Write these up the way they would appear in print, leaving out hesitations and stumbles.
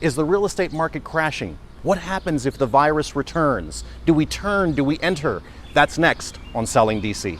Is the real estate market crashing? What happens if the virus returns? Do we turn? Do we enter? That's next on Selling DC.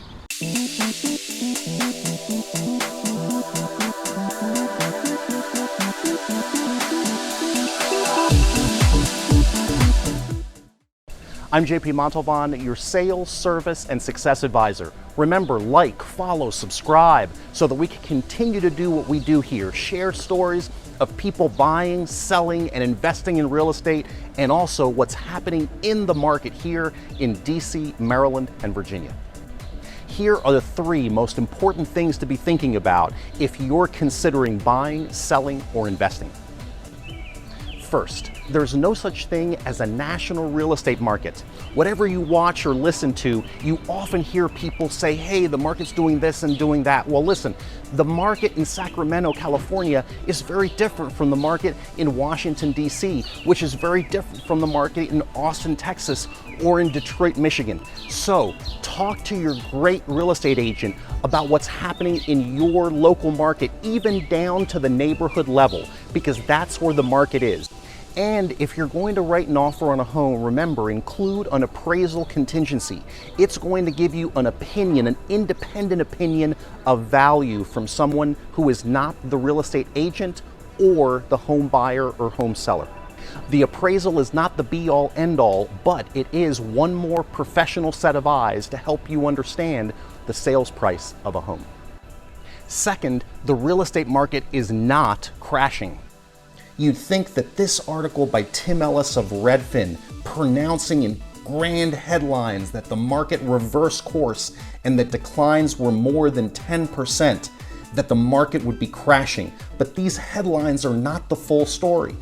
I'm JP Montalvan, your sales, service, and success advisor. Remember, like, follow, subscribe, so that we can continue to do what we do here, share stories of people buying, selling, and investing in real estate, and also what's happening in the market here in DC, Maryland, and Virginia. Here are the three most important things to be thinking about if you're considering buying, selling, or investing. First, there's no such thing as a national real estate market. Whatever you watch or listen to, you often hear people say, hey, the market's doing this and doing that. Well, listen, the market in Sacramento, California is very different from the market in Washington, D.C., which is very different from the market in Austin, Texas, or in Detroit, Michigan. So talk to your great real estate agent about what's happening in your local market, even down to the neighborhood level, because that's where the market is. And if you're going to write an offer on a home, remember, include an appraisal contingency. It's going to give you an opinion, an independent opinion of value from someone who is not the real estate agent or the home buyer or home seller. The appraisal is not the be-all, end-all, but it is one more professional set of eyes to help you understand the sales price of a home. Second, the real estate market is not crashing. You'd think that this article by Tim Ellis of Redfin, pronouncing in grand headlines that the market reversed course and that declines were more than 10%, that the market would be crashing. But these headlines are not the full story.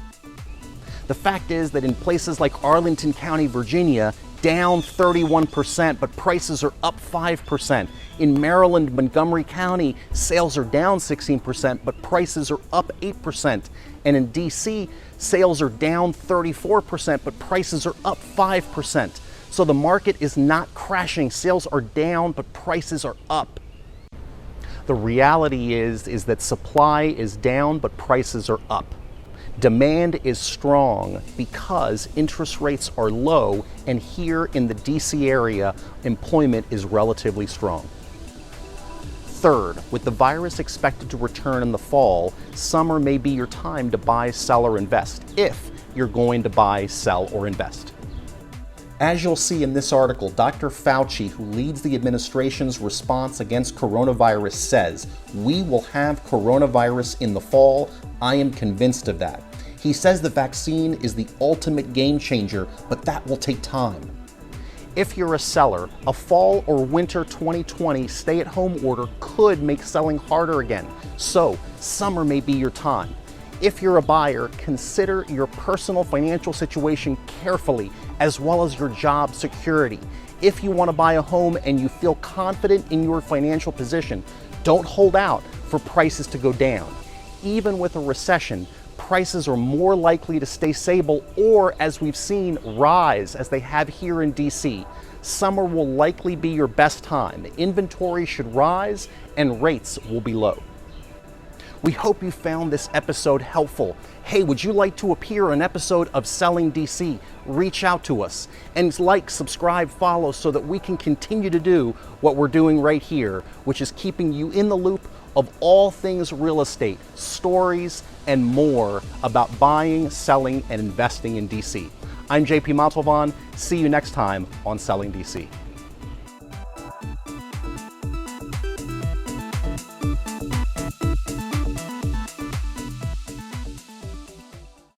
The fact is that in places like Arlington County, Virginia, down 31%, but prices are up 5%. In Maryland, Montgomery County, sales are down 16%, but prices are up 8%. And in DC, sales are down 34%, but prices are up 5%. So the market is not crashing. Sales are down, but prices are up. The reality is that supply is down, but prices are up. Demand is strong because interest rates are low, and here in the DC area, employment is relatively strong. Third, with the virus expected to return in the fall, summer may be your time to buy, sell, or invest, if you're going to buy, sell, or invest. As you'll see in this article, Dr. Fauci, who leads the administration's response against coronavirus, says, "We will have coronavirus in the fall. I am convinced of that." He says the vaccine is the ultimate game changer, but that will take time. If you're a seller, a fall or winter 2020 stay-at-home order could make selling harder again, so summer may be your time. If you're a buyer, consider your personal financial situation carefully, as well as your job security. If you want to buy a home and you feel confident in your financial position, don't hold out for prices to go down. Even with a recession, prices are more likely to stay stable or, as we've seen, rise as they have here in DC. Summer will likely be your best time. Inventory should rise and rates will be low. We hope you found this episode helpful. Hey, would you like to appear on an episode of Selling DC? Reach out to us and like, subscribe, follow so that we can continue to do what we're doing right here, which is keeping you in the loop of all things real estate, stories, and more about buying, selling, and investing in DC. I'm JP Montalvan. See you next time on Selling DC.